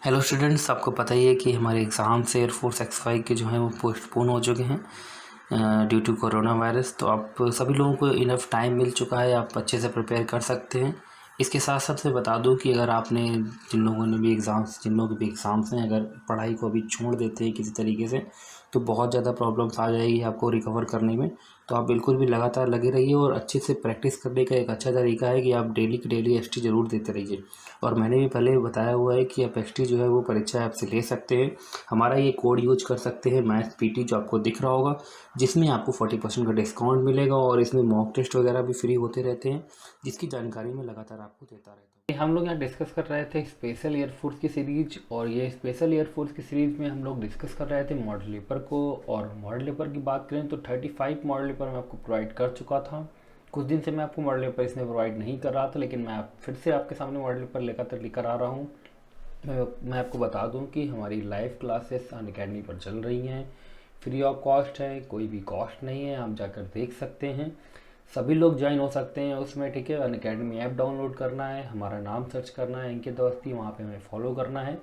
Hello students, आपको पता ही है कि हमारे एग्ज़ाम्स एयरफोर्स एक्स-5 के जो हैं वो पोस्टपोन हो चुके हैं ड्यू टू कोरोना वायरस। तो आप सभी लोगों को इनफ टाइम मिल चुका है, आप अच्छे से प्रिपेयर कर सकते हैं। इसके साथ साथ मैं बता दूं कि अगर आपने जिन लोगों के भी एग्ज़ाम्स हैं, अगर पढ़ाई को अभी छोड़ देते हैं किसी तरीके से, तो बहुत ज़्यादा प्रॉब्लम्स आ जाएगी आपको रिकवर करने में। तो आप बिल्कुल भी लगातार लगे रहिए और अच्छे से प्रैक्टिस करने का एक अच्छा तरीका है कि आप डेली की डेली एसटी ज़रूर देते रहिए। और मैंने भी पहले बताया हुआ है कि आप एसटी जो है वो परीक्षा ऐप से ले सकते हैं। हमारा ये कोड यूज कर सकते हैं मैथ्स पीटी, जो आपको दिख रहा होगा, जिसमें आपको 40% का डिस्काउंट मिलेगा और इसमें मॉक टेस्ट वगैरह भी फ्री होते रहते हैं, जिसकी जानकारी मैं लगातार आपको देता रहता हूँ। हम लोग यहाँ डिस्कस कर रहे थे स्पेशल एयरफोर्स की सीरीज, और ये स्पेशल एयरफोर्स की सीरीज में हम लोग डिस्कस कर रहे थे मॉडल पेपर को। और मॉडल पेपर की बात करें तो 35 मॉडल पेपर मैं आपको प्रोवाइड कर चुका था। कुछ दिन से मैं आपको मॉडल पेपर इसमें प्रोवाइड नहीं कर रहा था, लेकिन मैं फिर से आपके सामने मॉडल पेपर लेकर आ रहा हूँ। मैं आपको बता दूं कि हमारी लाइव क्लासेस अनअकैडमी पर चल रही हैं, फ्री ऑफ कॉस्ट है, कोई भी कॉस्ट नहीं है, आप जाकर देख सकते हैं, सभी लोग ज्वाइन हो सकते हैं उसमें। ठीक है, अनअकैडमी ऐप डाउनलोड करना है, हमारा नाम सर्च करना है अंकित अवस्थी, वहाँ पे हमें फॉलो करना है।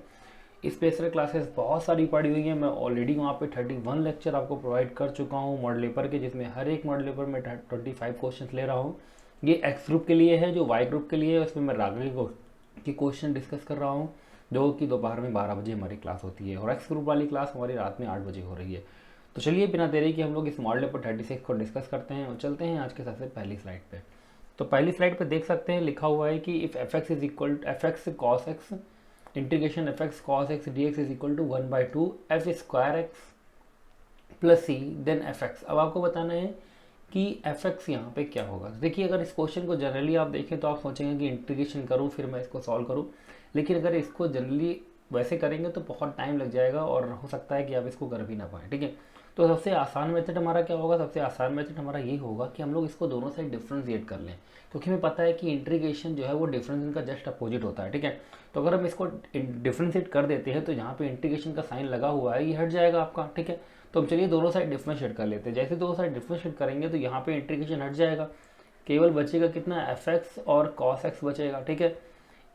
स्पेशल क्लासेस बहुत सारी पड़ी हुई हैं, मैं ऑलरेडी वहाँ पे 31 लेक्चर आपको प्रोवाइड कर चुका हूँ मॉडल पेपर के, जिसमें हर एक मॉडल पेपर में 25 क्वेश्चन ले रहा हूँ। ये एक्स ग्रुप के लिए है, जो वाई ग्रुप के लिए है उसमें मैं रागनी के क्वेश्चन डिस्कस कर रहा हूँ, जो कि दोपहर में 12 बजे हमारी क्लास होती है, और एक्स ग्रुप वाली क्लास हमारी रात में 8 बजे हो रही है। तो चलिए बिना देरी के हम लोग इस मॉडल पेपर 36 को डिस्कस करते हैं और चलते हैं आज के सबसे पहली स्लाइड पे। तो पहली स्लाइड पे देख सकते हैं लिखा हुआ है कि if f x is equal f x cos x integration f x cos x d x is equal to 1/2 f square x plus c then f x. अब आपको बताना है कि एफ एक्स यहाँ पे क्या होगा। देखिए, अगर इस क्वेश्चन को जनरली आप देखें तो आप सोचेंगे कि इंटीग्रेशन करूँ फिर मैं इसको सॉल्व करूँ, लेकिन अगर इसको जनरली वैसे करेंगे तो बहुत टाइम लग जाएगा और हो सकता है कि आप इसको कर भी ना पाएँ। ठीक है, तो सबसे आसान मेथड हमारा क्या होगा? सबसे आसान मेथड हमारा ये होगा कि हम लोग इसको दोनों साइड डिफ्रेंशिएट कर लें, क्योंकि हमें पता है कि इंटीग्रेशन जो है वो डिफरेंस इनका जस्ट अपोजिट होता है। ठीक है, तो अगर हम इसको डिफ्रेंशिएट कर देते हैं तो यहाँ पे इंटीग्रेशन का साइन लगा हुआ है, ये हट जाएगा आपका। ठीक है, तो हम चलिए दोनों साइड डिफ्रेंशिएट कर लेते हैं। जैसे दोनों साइड डिफ्रेंशिएट करेंगे तो यहाँ पे इंटीग्रेशन हट जाएगा, केवल बचेगा कितना, एफ एक्स और कॉस एक्स बचेगा। ठीक है,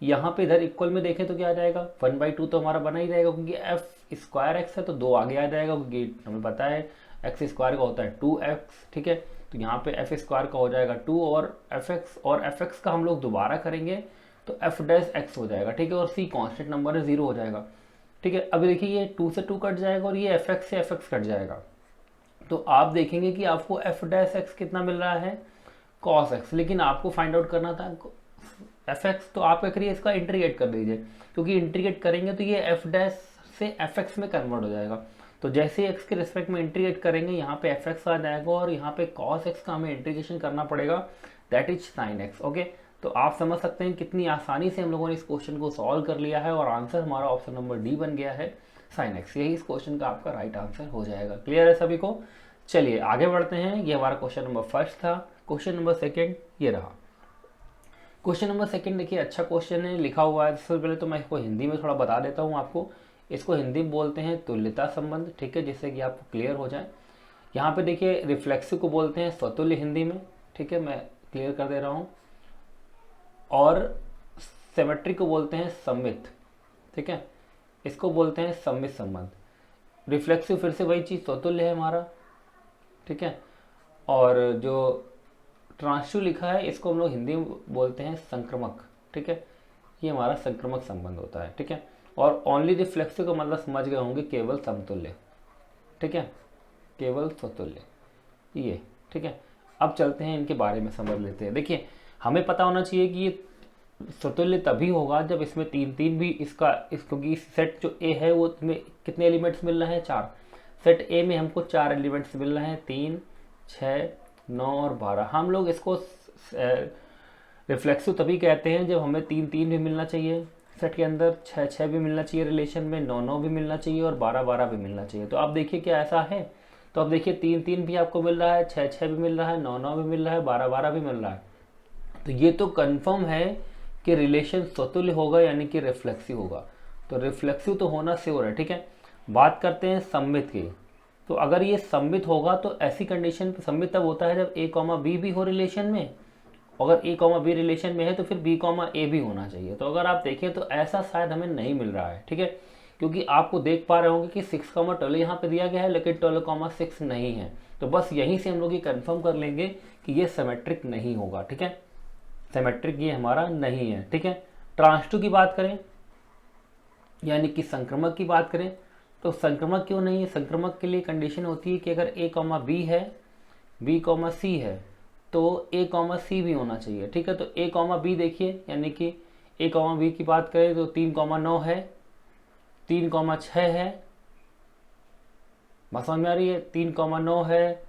यहाँ पे इधर इक्वल में देखें तो क्या आ जाएगा, 1/2 तो हमारा बना ही रहेगा, क्योंकि एफ स्क्वायर एक्स है तो 2 आगे आ जाएगा, क्योंकि हमें पता है एक्स स्क्वायर का होता है 2x। ठीक है, तो यहाँ पे एफ स्क्वायर का हो जाएगा 2 और एफ एक्स का हम लोग दोबारा करेंगे तो एफ डैश एक्स हो जाएगा। ठीक है, और सी कांस्टेंट नंबर है, 0 हो जाएगा। ठीक है, अब देखिए ये 2 से 2 कट जाएगा और ये एफ एक्स से एफ एक्स कट जाएगा, तो आप देखेंगे कि आपको एफ डैश एक्स कितना मिल रहा है, कॉस एक्स। लेकिन आपको फाइंड आउट करना था एफ एक्स, तो आप क्या करिए, इसका इंटीग्रेट कर दीजिए, क्योंकि इंटीग्रेट करेंगे तो ये एफ डैश से एफ एक्स में कन्वर्ट हो जाएगा। तो जैसे ही एक्स के रिस्पेक्ट में इंटीग्रेट करेंगे यहाँ पे एफ एक्स आ जाएगा और यहाँ पे कॉस एक्स का हमें इंटीग्रेशन करना पड़ेगा, that is sine x. Okay, तो आप समझ सकते हैं कितनी आसानी से हम लोगों ने इस क्वेश्चन को सॉल्व कर लिया है, और आंसर हमारा ऑप्शन नंबर डी बन गया है, साइन एक्स। यही इस क्वेश्चन का आपका राइट आंसर हो जाएगा। क्लियर है सभी को? चलिए आगे बढ़ते हैं। ये हमारा क्वेश्चन नंबर फर्स्ट था। क्वेश्चन नंबर सेकेंड ये रहा। क्वेश्चन नंबर सेकंड देखिए, अच्छा क्वेश्चन है, लिखा हुआ है। सबसे पहले तो मैं इसको हिंदी में थोड़ा बता देता हूँ आपको। इसको हिंदी में बोलते हैं तुल्यता संबंध। ठीक है, जिससे कि आपको क्लियर हो जाए। यहाँ पे देखिए रिफ्लेक्सिव को बोलते हैं स्वतुल्य हिंदी में। ठीक है, मैं क्लियर कर दे रहा हूँ। और सिमेट्री को बोलते हैं सममित। ठीक है, इसको बोलते हैं सममित संबंध। रिफ्लेक्सिव फिर से वही चीज़, स्वतुल्य है हमारा। ठीक है, और जो ट्रांसटिव लिखा है इसको हम लोग हिंदी में बोलते हैं संक्रमक। ठीक है, ये हमारा संक्रमक संबंध होता है। ठीक है, और ओनली रिफ्लेक्सिव का मतलब समझ गए होंगे, केवल समतुल्य। ठीक है, केवल स्वतुल्य ये। ठीक है, अब चलते हैं इनके बारे में समझ लेते हैं। देखिए, हमें पता होना चाहिए कि ये स्वतुल्य तभी होगा जब इसमें तीन भी क्योंकि सेट जो ए है वो में कितने एलिमेंट्स मिल रहे हैं, 4। सेट ए में हमको 4 एलिमेंट्स मिल रहे हैं, 3, 6, 9 और 12। हम लोग इसको रिफ्लेक्सिव तभी कहते हैं जब हमें 3 भी मिलना चाहिए सेट के अंदर, 6 भी मिलना चाहिए रिलेशन में, 9 भी मिलना चाहिए और 12 भी मिलना चाहिए। तो आप देखिए क्या ऐसा है, तो अब देखिए 3 भी आपको मिल रहा है, 6 भी मिल रहा है, 9 भी मिल रहा है, 12 भी मिल रहा है। तो ये तो कन्फर्म है कि रिलेशन स्वतुल्य होगा, यानी कि रिफ्लेक्सिव होगा। तो रिफ्लेक्सिव तो होना श्योर है। ठीक है, बात करते हैं सममित की। तो अगर ये सममित होगा तो ऐसी कंडीशन पे सममित तब होता है जब a, b भी हो रिलेशन में अगर ए कॉमा बी रिलेशन में है तो फिर बी कॉमा ए भी होना चाहिए। तो अगर आप देखें तो ऐसा शायद हमें नहीं मिल रहा है, ठीक है, क्योंकि आपको देख पा रहे होंगे कि 6,12 यहाँ पे दिया गया है लेकिन 12,6 नहीं है। तो बस यहीं से हम लोग ये कंफर्म कर लेंगे कि ये सिमेट्रिक नहीं होगा, ठीक है, सिमेट्रिक ये हमारा नहीं है, ठीक है। ट्रांसटिव की बात करें यानी कि संक्रमक की बात करें तो संक्रमक क्यों नहीं है? संक्रमक के लिए कंडीशन होती है कि अगर ए कॉमा बी है, बी कॉमा सी है, तो ए कॉमा सी भी होना चाहिए, ठीक है। तो ए कॉमा बी देखिए, यानी कि ए कॉमा बी की बात करें तो 3,9 है, 3,6 है, बात समझ में आ रही है, 3,9 है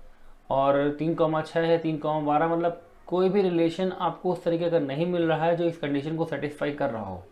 और 3,6 है, 3,12, मतलब कोई भी रिलेशन आपको उस तरीके का नहीं मिल रहा है जो इस कंडीशन को सेटिस्फाई कर रहा हो,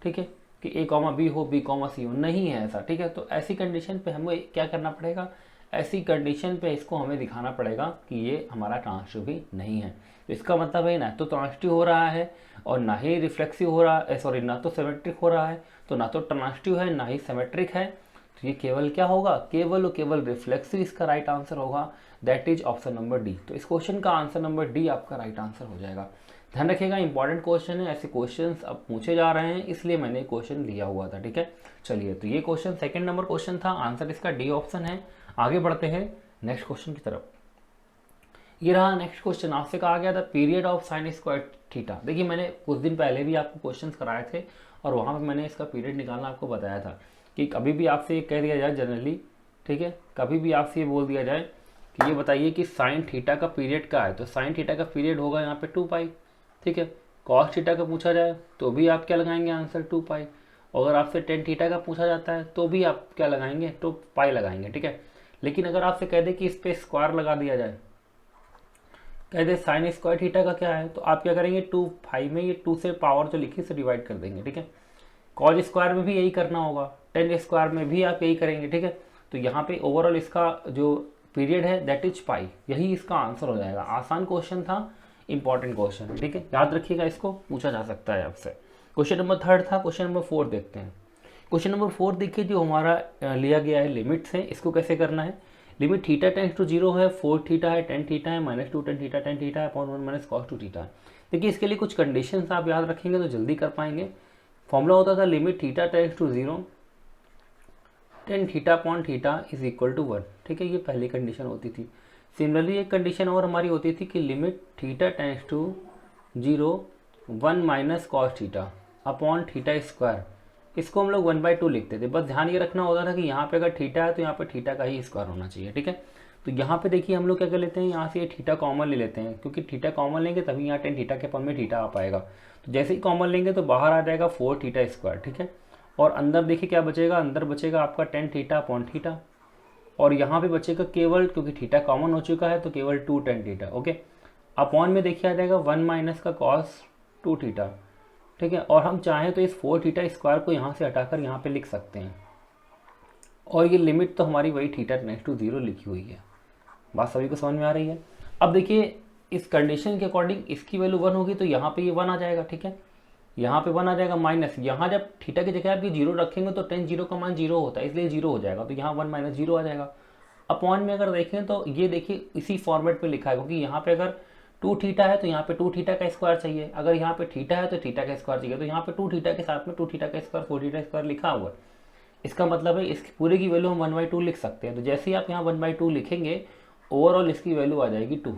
ठीक है, कि ए कॉमा बी हो, बी कॉमा सी हो, नहीं है ऐसा, ठीक है। तो ऐसी कंडीशन पे हमें क्या करना पड़ेगा? ऐसी कंडीशन पे इसको हमें दिखाना पड़ेगा कि ये हमारा ट्रांसटिव भी नहीं है। तो इसका मतलब है ना तो ट्रांसटिव हो रहा है और ना ही रिफ्लेक्सिव हो रहा है, सॉरी, ना तो सिमेट्रिक हो रहा है, तो ना तो ट्रांसटिव है ना ही सिमेट्रिक है, तो ये केवल क्या होगा? केवल और केवल रिफ्लेक्सिव इसका राइट आंसर होगा, that is option number D. तो इस क्वेश्चन का आंसर नंबर डी आपका राइट आंसर हो जाएगा। ध्यान रखिएगा, इंपॉर्टेंट क्वेश्चन है, ऐसे क्वेश्चंस अब पूछे जा रहे हैं इसलिए मैंने क्वेश्चन लिया हुआ था, ठीक है। चलिए, तो ये क्वेश्चन सेकंड नंबर क्वेश्चन था, आंसर इसका डी ऑप्शन है। आगे बढ़ते हैं नेक्स्ट क्वेश्चन की तरफ। ये रहा नेक्स्ट क्वेश्चन, आपसे कहा गया था period of sine square theta. देखिए, मैंने कुछ दिन पहले भी आपको क्वेश्चंस कराए थे और वहाँ पर मैंने इसका पीरियड निकालना आपको बताया था कि कभी भी आपसे ये कह दिया जाए जनरली, ठीक है, कभी भी आपसे ये बोल दिया जाए कि ये बताइए कि साइन थीटा का पीरियड क्या है, तो साइन थीटा का पीरियड होगा यहाँ पे 2 पाई, ठीक है। कॉस थीटा का पूछा जाए तो भी आप क्या लगाएंगे आंसर? 2 पाई। अगर आपसे टेन थीटा का पूछा जाता है तो भी आप क्या लगाएंगे? 2 पाई लगाएंगे, ठीक है। लेकिन अगर आपसे कह दे कि इस पर स्क्वायर लगा दिया जाए, कह दे साइन स्क्वायर थीटा का क्या है, तो आप क्या करेंगे? 2 पाई में ये 2 से पावर जो लिखी से डिवाइड कर देंगे, ठीक है। कॉज स्क्वायर में भी यही करना होगा, टेन स्क्वायर में भी आप यही करेंगे, ठीक है। तो यहाँ पे ओवरऑल इसका जो पीरियड है दैट इज पाई, यही इसका आंसर हो जाएगा। आसान क्वेश्चन था, इंपॉर्टेंट क्वेश्चन है, ठीक है, याद रखिएगा, इसको पूछा जा सकता है आपसे। क्वेश्चन नंबर 3 था। क्वेश्चन नंबर 4 देखते हैं। क्वेश्चन नंबर 4 देखिए, जो हमारा लिया गया है लिमिट्स है, इसको कैसे करना है। लिमिट थीटा टेंस टू 0 है, 4 थीटा है, 10 थीटा है, -2 10 थीटा 10 थीटा है, अपॉन 1 माइनस कॉस 2 थीटा है। देखिए, इसके लिए कुछ कंडीशंस आप याद रखेंगे तो जल्दी कर पाएंगे। फॉर्मूला होता था limit theta tends to 0 10 theta upon theta is equal to 1, ठीक है, ये पहली कंडीशन होती थी। सिमिलरली एक कंडीशन और हमारी होती थी कि limit theta tends to 0 1 minus cos theta upon theta square, इसको हम लोग 1/2 लिखते थे। बस ध्यान ये रखना होता था कि यहाँ पे अगर थीटा है तो यहाँ पे थीटा का ही स्क्वायर होना चाहिए, ठीक है। तो यहाँ पे देखिए हम लोग क्या कर लेते हैं, यहाँ से ये थीटा कॉमन ले लेते हैं, क्योंकि थीटा कॉमन लेंगे तभी यहाँ 10 थीटा के पद में थीटा आ पाएगा। तो जैसे ही कॉमन लेंगे तो बाहर आ जाएगा 4 थीटा स्क्वायर, ठीक है। और अंदर देखिए क्या बचेगा, अंदर बचेगा आपका 10 थीटा अपॉन थीटा, और यहाँ पे बचेगा केवल, क्योंकि थीटा कॉमन हो चुका है तो केवल 2 10 थीटा, ओके। अपॉन में देखिए आ जाएगा 1 माइनस का कॉस 2 थीटा, ठीक है। और हम चाहें तो इस 4 थीटा स्क्वायर को यहाँ से हटाकर यहाँ पे लिख सकते हैं, और ये लिमिट तो हमारी वही थीटा टेंड्स टू 0 लिखी हुई है। बात सभी को समझ में आ रही है। अब देखिए, इस कंडीशन के अकॉर्डिंग इसकी वैल्यू 1 होगी तो यहाँ पे ये 1 आ जाएगा, ठीक है। यहाँ पे 1 आ जाएगा, माइनस यहाँ जब थीटा की जगह आप ये 0 रखेंगे तो टेन 0 का मान 0 होता है, इसलिए 0 हो जाएगा, तो यहाँ 1 माइनस 0 आ जाएगा। अपॉन में अगर देखें तो ये देखिए इसी फॉर्मेट में लिखा है, क्योंकि यहाँ पे अगर 2 थीटा है तो यहाँ पे 2 थीटा का स्क्वायर चाहिए, अगर यहाँ पे थीटा है तो थीटा का स्क्वायर चाहिए, तो यहाँ पे 2 थीटा के साथ में 2 थीटा का स्क्वायर 4 थीटा स्क्वायर लिखा हुआ है। इसका मतलब है इसकी पूरे की वैल्यू हम 1/2 लिख सकते हैं। तो जैसे ही आप यहाँ 1/2 लिखेंगे ओवरऑल इसकी वैल्यू आ जाएगी 2,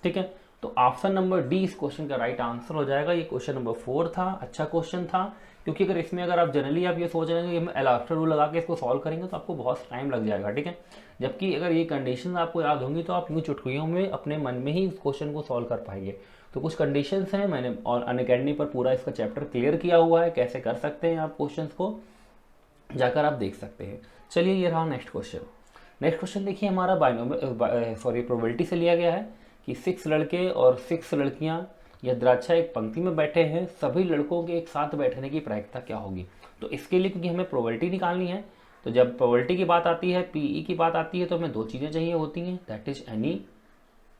ठीक है। तो ऑप्शन नंबर डी इस क्वेश्चन का राइट आंसर हो जाएगा। ये क्वेश्चन नंबर 4 था, अच्छा क्वेश्चन था, क्योंकि अगर इसमें अगर आप जनरली आप ये सोच रहे हैं कि हम एल हॉस्पिटल रूल लगा के इसको सॉल्व करेंगे तो आपको बहुत टाइम लग जाएगा, ठीक है। जबकि अगर ये कंडीशन आपको याद होंगी तो आप यूँ चुटकियों में अपने मन में ही इस क्वेश्चन को सॉल्व कर पाएंगे। तो कुछ कंडीशंस हैं, मैंने और अनअकैडमी पर पूरा इसका चैप्टर क्लियर किया हुआ है, कैसे कर सकते हैं आप क्वेश्चन को जाकर आप देख सकते हैं। चलिए, ये रहा नेक्स्ट क्वेश्चन। नेक्स्ट क्वेश्चन देखिए, हमारा प्रोबेबिलिटी से लिया गया है कि 6 लड़के और 6 लड़कियां या द्राक्षा एक पंक्ति में बैठे हैं, सभी लड़कों के एक साथ बैठने की प्रायिकता क्या होगी। तो इसके लिए क्योंकि हमें प्रोबेबिलिटी निकालनी है, तो जब प्रोबेबिलिटी की बात आती है, पीई की बात आती है, तो हमें 2 चीज़ें चाहिए होती हैं, दैट इज एनई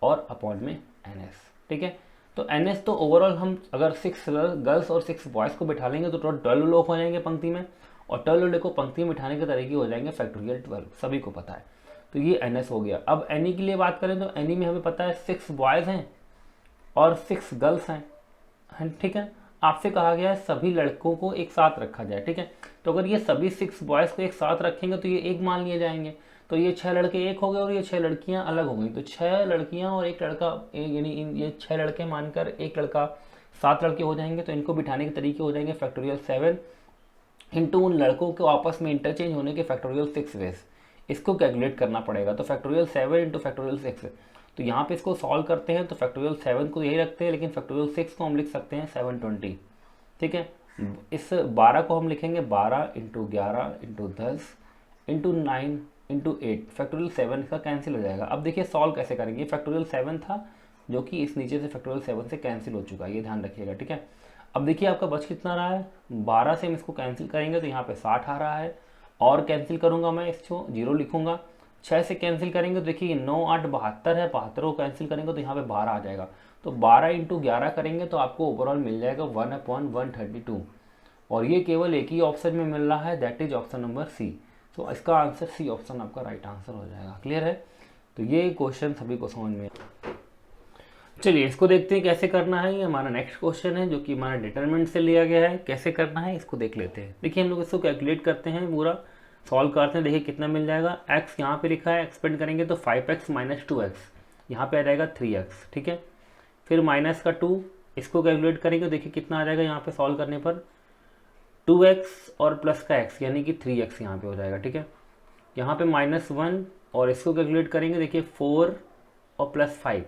और अपॉन में एनएस, ठीक है। तो एनएस तो ओवरऑल हम अगर 6 गर्ल्स और 6 बॉयज़ को बैठा लेंगे तो 12 लोग हो जाएंगे पंक्ति में, और 12 लोग को पंक्ति में बिठाने के तरीके हो जाएंगे फैक्टोरियल 12, सभी को पता है। तो ये एनएस हो गया। अब एनी के लिए बात करें तो एनी में हमें पता है 6 बॉयज़ हैं और 6 गर्ल्स हैं, ठीक है। आपसे कहा गया है सभी लड़कों को एक साथ रखा जाए, ठीक है। तो अगर ये सभी 6 बॉयज़ को एक साथ रखेंगे तो ये एक मान लिए जाएंगे, तो ये 6 लड़के एक हो गए और ये 6 लड़कियां अलग हो गई। तो 6 लड़कियां और एक लड़का, यानी ये 6 लड़के मानकर एक लड़का 7 लड़के हो जाएंगे। तो इनको बिठाने के तरीके हो जाएंगे फैक्टोरियल 7 इंटू उन लड़कों को आपस में इंटरचेंज होने के फैक्टोरियल 6 वेज। इसको कैलकुलेट करना पड़ेगा। तो फैक्टोरियल 7 इंटू फैक्टोरियल 6, तो यहाँ पे इसको सॉल्व करते हैं तो फैक्टोरियल 7 को यही रखते हैं, लेकिन फैक्टोरियल 6 को हम लिख सकते हैं 720, ठीक है। इस 12 को हम लिखेंगे 12 into 11 into 10 into 9 into 8। Factorial 7 इसका कैंसिल हो जाएगा। अब देखिए सॉल्व कैसे करेंगे। फैक्टोरियल 7 था जो कि इस नीचे से फैक्टोरियल 7 से कैंसिल हो चुका है, ये ध्यान रखिएगा, ठीक है। अब देखिए आपका बच कितना रहा है, 12 से हम इसको कैंसिल करेंगे तो यहाँ पे 60 आ रहा है, और कैंसिल करूँगा मैं इसको 0 लिखूँगा। 6 से कैंसिल करेंगे तो देखिए 9 8 72 है, 72 को कैंसिल करेंगे तो यहाँ पे 12 आ जाएगा। तो 12 इंटू 11 करेंगे तो आपको ओवरऑल मिल जाएगा 1/132, और ये केवल एक ही ऑप्शन में मिल रहा है, that is option number C. तो इसका आंसर सी ऑप्शन आपका राइट आंसर हो जाएगा। क्लियर है? तो ये क्वेश्चन सभी को समझ में। चलिए इसको देखते हैं कैसे करना है। ये हमारा नेक्स्ट क्वेश्चन है जो कि हमारा डिटरमिनेंट से लिया गया है। कैसे करना है इसको देख लेते हैं। देखिए हम लोग इसको कैलकुलेट करते हैं, पूरा सॉल्व करते हैं। देखिए कितना मिल जाएगा। x यहाँ पे लिखा है, एक्सपेंड करेंगे तो 5x माइनस 2x, यहाँ पे आ जाएगा 3x, ठीक है। फिर माइनस का 2, इसको कैलकुलेट करेंगे, देखिए कितना आ जाएगा यहाँ पे सॉल्व करने पर 2x और प्लस का x यानी कि 3x यहाँ पे हो जाएगा, ठीक है। यहाँ पे -1 और इसको कैलकुलेट करेंगे, देखिए 4 और प्लस 5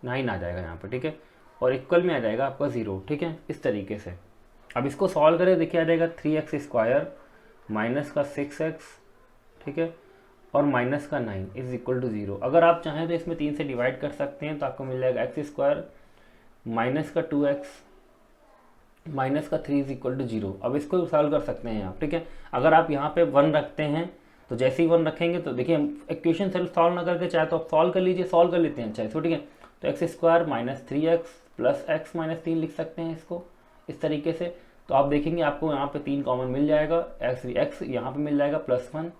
9 आ जाएगा यहाँ पे, ठीक है। और इक्वल में आ जाएगा आपका 0, ठीक है, इस तरीके से। अब इसको सॉल्व करें, देखिए आ जाएगा 3x² माइनस का 6x, ठीक है, और माइनस का 9 इज इक्वल टू 0। अगर आप चाहें तो इसमें 3 से डिवाइड कर सकते हैं तो आपको मिल जाएगा x² माइनस का 2x माइनस का 3 इज इक्वल टू 0। अब इसको सॉल्व कर सकते हैं आप, ठीक है। अगर आप यहाँ पे 1 रखते हैं तो जैसे ही 1 रखेंगे तो देखिए इक्वेशन सेल्फ सॉल्व ना करके चाहे तो आप सॉल्व कर लीजिए, सॉल्व कर लेते हैं चाहे तो, ठीक है। तो x² minus 3x plus x minus 3 लिख सकते हैं इसको इस तरीके से। तो आप देखेंगे आपको यहाँ पे 3 कॉमन मिल जाएगा, x यहाँ पे मिल जाएगा +1,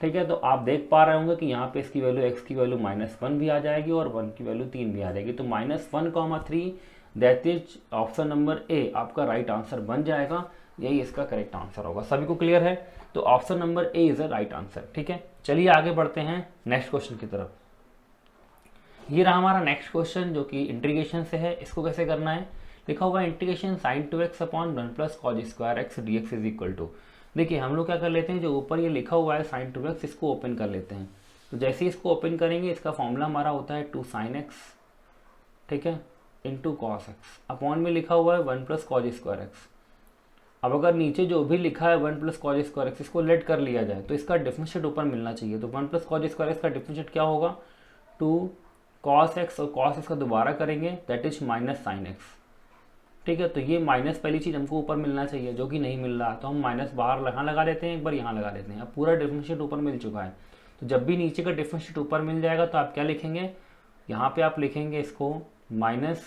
ठीक है। तो आप देख पा रहे होंगे कि यहाँ पे इसकी वैल्यू x की वैल्यू -1 भी आ जाएगी और 1 की वैल्यू 3 भी आ जाएगी। तो -1, 3 that is option number A आपका राइट आंसर बन जाएगा। यही इसका करेक्ट आंसर होगा। सभी को क्लियर है? तो option number A is a right answer, ठीक है। चलिए आगे बढ़ते हैं नेक्स्ट क्वेश्चन की तरफ। ये रहा हमारा नेक्स्ट क्वेश्चन जो कि इंटीग्रेशन से है। इसको कैसे करना है, लिखा हुआ है integration sin 2x upon 1 plus cos² dx is equal to. देखिए हम लोग क्या कर लेते हैं, जो ऊपर ये लिखा हुआ है sin 2x, इसको ओपन कर लेते हैं। तो जैसे ही इसको ओपन करेंगे इसका फॉर्मूला हमारा होता है 2 sin x, ठीक है, इंटू cos x अपॉन में लिखा हुआ है 1 प्लस cos²x। अब अगर नीचे जो भी लिखा है 1 प्लस cos² इसको लेट कर लिया जाए तो इसका डिफरेंशिएट ऊपर मिलना चाहिए। तो 1 प्लस cos² का डिफरेंशिएट क्या होगा, 2 cos x, और cos x का दोबारा करेंगे that is minus sin x, ठीक है। तो ये माइनस पहली चीज़ हमको ऊपर मिलना चाहिए जो कि नहीं मिल रहा, तो हम माइनस बाहर यहाँ लगा देते हैं, एक बार यहाँ लगा देते हैं। अब पूरा डिफरेंशिएट ऊपर मिल चुका है। तो जब भी नीचे का डिफरेंशिएट ऊपर मिल जाएगा तो आप क्या लिखेंगे, यहाँ पे आप लिखेंगे इसको माइनस,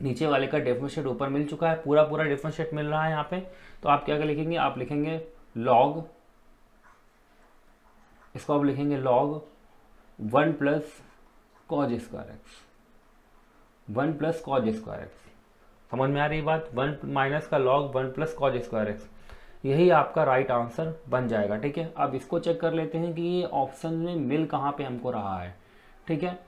नीचे वाले का डिफरेंशिएट ऊपर मिल चुका है, पूरा डिफरेंशिएट मिल रहा है यहाँ पे। तो आप क्या लिखेंगे, आप लिखेंगे log, इसको आप लिखेंगे log 1 plus cos²x, 1 plus cos²x। समझ में आ रही बात? 1 माइनस का log 1 प्लस cos²x, यही आपका राइट आंसर बन जाएगा, ठीक है। अब इसको चेक कर लेते हैं कि ये ऑप्शन में मिल कहाँ पे हमको रहा है, ठीक है।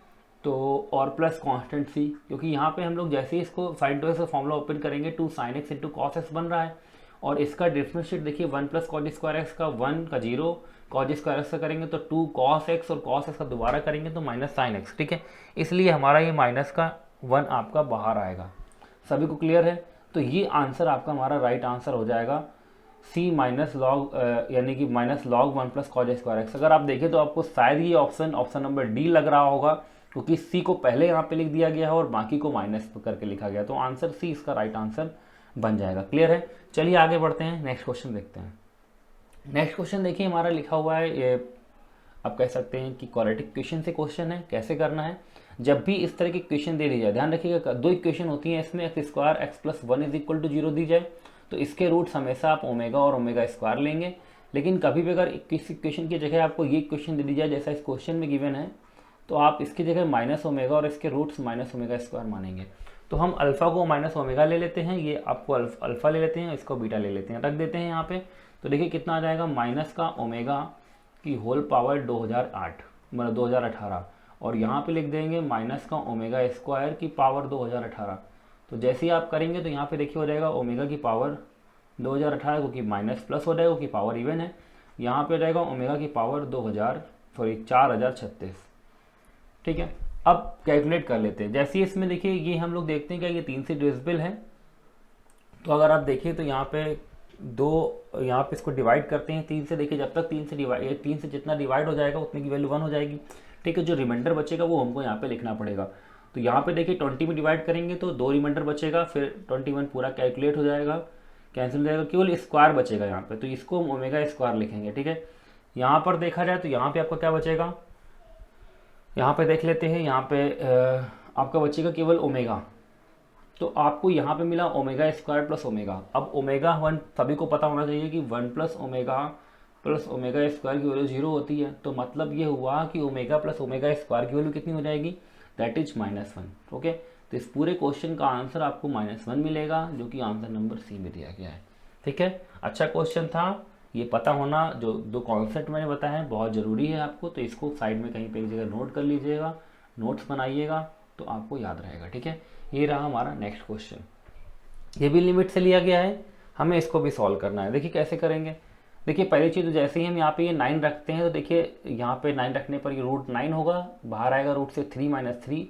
तो और प्लस कांस्टेंट सी, क्योंकि यहाँ पे हम लोग जैसे ही इसको sin 2x का फॉर्मूला ओपन करेंगे 2 sin x into cos x बन रहा है, और इसका डिफरेंशिएट देखिए 1 प्लस cos² का 1 का 0 cos² का करेंगे तो 2 cos x और cos x का दोबारा करेंगे तो माइनस sin x, ठीक है। इसलिए हमारा ये माइनस का 1 आपका बाहर आएगा। सभी को क्लियर है? तो ये आंसर आपका हमारा राइट आंसर हो जाएगा सी माइनस लॉग, यानी कि माइनस log 1 प्लस cos²x। अगर आप देखें तो आपको शायद ये ऑप्शन नंबर डी लग रहा होगा, क्योंकि सी को पहले यहाँ पे लिख दिया गया है और बाकी को माइनस करके लिखा गया। तो आंसर सी इसका राइट आंसर बन जाएगा। क्लियर है? चलिए आगे बढ़ते हैं, नेक्स्ट क्वेश्चन देखते हैं। नेक्स्ट क्वेश्चन देखिए हमारा लिखा हुआ है, ये आप कह सकते हैं कि क्वाड्रेटिक इक्वेशन से क्वेश्चन है। कैसे करना है, जब भी इस तरह की इक्वेशन दे दी जाए, ध्यान रखिएगा 2 इक्वेशन होती हैं इसमें, x² x plus 1 is equal to 0 दी जाए तो इसके रूट्स हमेशा आप ओमेगा और ओमेगा² लेंगे। लेकिन कभी भी अगर किसी इक्वेशन की जगह आपको ये इक्वेशन दे दी जाए जैसा इस क्वेश्चन में गिवन है, तो आप इसकी जगह माइनस ओमेगा और इसके रूट्स माइनस ओमेगा स्क्वायर मानेंगे। तो हम अल्फ़ा को माइनस ओमेगा ले लेते हैं, ये आपको अल्फ़ा ले लेते हैं, इसको बीटा ले लेते हैं, रख देते हैं यहाँ पे। तो देखिए कितना आ जाएगा, माइनस का ओमेगा की होल पावर 2008 मतलब 2018, और यहाँ पे लिख देंगे माइनस का ओमेगा स्क्वायर की पावर 2018। तो जैसे ही आप करेंगे तो यहाँ पे देखिए हो जाएगा ओमेगा की पावर 2018, क्योंकि माइनस प्लस हो जाएगा क्योंकि पावर इवन है। यहाँ पे हो जाएगा ओमेगा की पावर 4036। ठीक है, अब कैलकुलेट कर लेते हैं। जैसे इसमें देखिए ये हम लोग देखते हैं क्या ये 3 से डिविजिबल है, तो अगर आप देखिए तो यहाँ पे यहाँ पे इसको डिवाइड करते हैं 3 से। देखिए जब तक 3 से जितना डिवाइड हो जाएगा उतने की वैल्यू 1 हो जाएगी। ठीक है, जो रिमाइंडर बचेगा वो हमको यहाँ पे लिखना पड़ेगा। तो यहाँ पे देखिए 20 में डिवाइड करेंगे तो 2 रिमाइंडर बचेगा, फिर 21 पूरा कैलकुलेट हो जाएगा, कैंसिल हो जाएगा, केवल स्क्वायर बचेगा यहाँ पे, तो इसको हम ओमेगा स्क्वायर लिखेंगे। ठीक है, यहाँ पर देखा जाए तो यहाँ पे आपको क्या बचेगा, यहाँ पे देख लेते हैं, यहाँ पे आपका बचेगा केवल ओमेगा। तो आपको यहाँ पे मिला ओमेगा स्क्वायर प्लस ओमेगा। अब ओमेगा 1 सभी को पता होना चाहिए कि 1 प्लस ओमेगा स्क्वायर की वैल्यू 0 होती है। तो मतलब ये हुआ कि ओमेगा प्लस ओमेगा स्क्वायर की वैल्यू कितनी हो जाएगी, दैट इज -1। ओके, तो इस पूरे क्वेश्चन का आंसर आपको -1 मिलेगा, जो कि आंसर नंबर सी में दिया गया है। ठीक है, अच्छा क्वेश्चन था, ये पता होना, जो 2 कॉन्सेप्ट मैंने बताया है बहुत ज़रूरी है आपको, तो इसको साइड में कहीं पे एक जगह नोट कर लीजिएगा, नोट्स बनाइएगा तो आपको याद रहेगा। ठीक है, ये रहा हमारा नेक्स्ट क्वेश्चन, ये भी लिमिट से लिया गया है, हमें इसको भी सॉल्व करना है। देखिए कैसे करेंगे। देखिए पहली चीज़ तो जैसे ही हम यहाँ पे ये 9 रखते हैं तो देखिए यहाँ पे 9 रखने पर ये रूट 9 होगा, बाहर आएगा रूट से 3 - 3,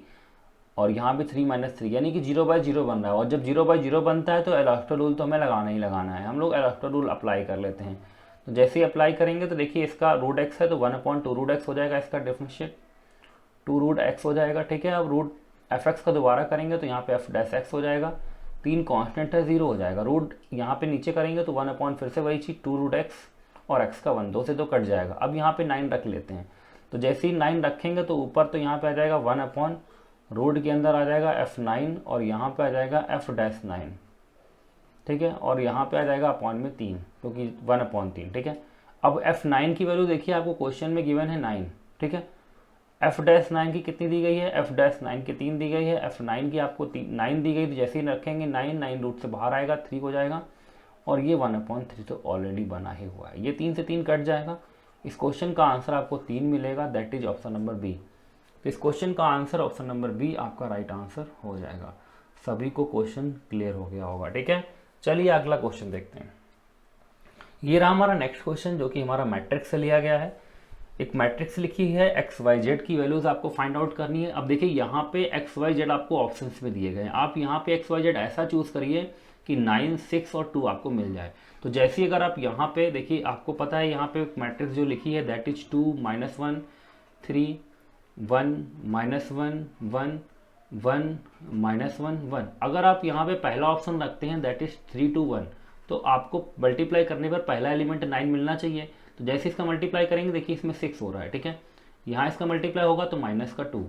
और यहाँ भी 3 - 3, यानी कि 0/0 बन रहा है। और जब 0/0 बनता है तो एल हॉस्पिटल रूल तो हमें लगाना ही लगाना है, हम लोग एल हॉस्पिटल रूल अप्लाई कर लेते हैं। तो जैसे ही अप्लाई करेंगे तो देखिए इसका रूट एक्स है तो 1/2 रूट एक्स हो जाएगा, इसका डिफरेंशिएट 2 रूट एक्स हो जाएगा। ठीक है, अब रूट एफ एक्स का दोबारा करेंगे तो यहाँ पे एफ डैश एक्स हो जाएगा, 3 कांस्टेंट है 0 हो जाएगा। रूट यहाँ पे नीचे करेंगे तो 1/, फिर से वही चीज़ 2 रूट एक्स और एक्स का 1, 2 से 2 कट जाएगा। अब यहाँ पे 9 रख लेते हैं, तो जैसे ही 9 रखेंगे तो ऊपर तो यहाँ पे आ जाएगा 1/, रूट के अंदर आ जाएगा f9 और यहाँ पे आ जाएगा f-9। ठीक है, और यहाँ पे आ जाएगा अपॉन में 3, क्योंकि 1/3। ठीक है, अब f9 की वैल्यू देखिए आपको क्वेश्चन में गिवन है 9। ठीक है, f-9 की कितनी दी गई है, f-9 की 3 दी गई है, f9 की आपको 9 दी गई, तो जैसे ही रखेंगे 9 रूट से बाहर आएगा 3 हो जाएगा, और ये 1/3 तो ऑलरेडी बना ही हुआ है, ये 3 से 3 कट जाएगा। इस क्वेश्चन का आंसर आपको 3 मिलेगा, that is option number B. तो इस क्वेश्चन का आंसर ऑप्शन नंबर बी आपका राइट आंसर हो जाएगा। सभी को क्वेश्चन क्लियर हो गया होगा। ठीक है, चलिए अगला क्वेश्चन देखते हैं। ये रहा हमारा नेक्स्ट क्वेश्चन, जो कि हमारा मैट्रिक्स से लिया गया है। एक मैट्रिक्स लिखी है, एक्स वाई जेड की वैल्यूज आपको फाइंड आउट करनी है। अब देखिए यहाँ पे एक्स वाई जेड आपको ऑप्शंस में दिए गए हैं, आप यहाँ पे एक्स वाई जेड ऐसा चूज करिए कि 9, 6 और 2 आपको मिल जाए। तो जैसे अगर आप यहाँ पे देखिए, आपको पता है यहाँ पे मैट्रिक्स जो लिखी है दैट इज 2 - 1 3 1 - 1 1 1 - 1 1। अगर आप यहाँ पे पहला ऑप्शन रखते हैं दैट इज 3 2 1, तो आपको मल्टीप्लाई करने पर पहला एलिमेंट 9 मिलना चाहिए। तो जैसे इसका मल्टीप्लाई करेंगे देखिए इसमें 6 हो रहा है। ठीक है, यहाँ इसका मल्टीप्लाई होगा तो माइनस का 2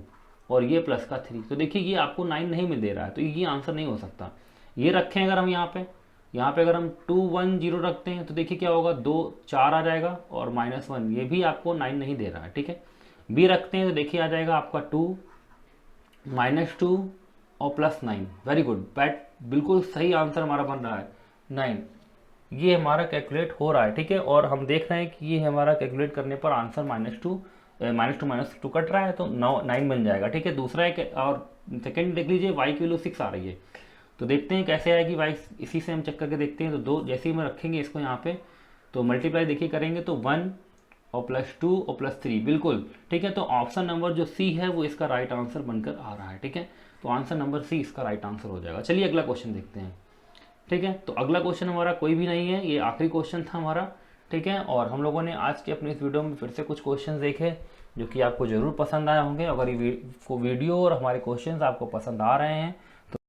और ये प्लस का 3, तो देखिए ये आपको 9 नहीं मिल दे रहा है, तो ये आंसर नहीं हो सकता। ये रखें अगर हम यहाँ पे अगर हम 2 1 0 रखते हैं तो देखिए क्या होगा, 2 4 आ जाएगा और -1, ये भी आपको 9 नहीं दे रहा है। ठीक है, बी रखते हैं तो देखिए आ जाएगा आपका 2 -2 और +9। वेरी गुड, बैट बिल्कुल सही आंसर हमारा बन रहा है 9, ये हमारा कैलकुलेट हो रहा है। ठीक है, और हम देख रहे हैं कि ये हमारा कैलकुलेट करने पर आंसर -2 कट रहा है, तो 9 बन जाएगा। ठीक है, दूसरा एक और सेकंड देख लीजिए, y की वैल्यू 6 आ रही है, तो देखते हैं कैसे आएगी y, इसी से हम चेक करके देखते हैं। तो 2 जैसे ही हम रखेंगे इसको यहाँ पे, तो मल्टीप्लाई देखिए करेंगे तो 1 और +2 और +3 बिल्कुल। ठीक है, तो ऑप्शन नंबर जो सी है वो इसका राइट आंसर बनकर आ रहा है। ठीक है, तो आंसर नंबर सी इसका राइट आंसर हो जाएगा। चलिए अगला क्वेश्चन देखते हैं। ठीक है, तो अगला क्वेश्चन हमारा कोई भी नहीं है, ये आखिरी क्वेश्चन था हमारा। ठीक है, और हम लोगों ने आज के अपने इस वीडियो में फिर से कुछ क्वेश्चन देखे जो कि आपको ज़रूर पसंद आए होंगे। अगर ये वीडियो और हमारे क्वेश्चन आपको पसंद आ रहे हैं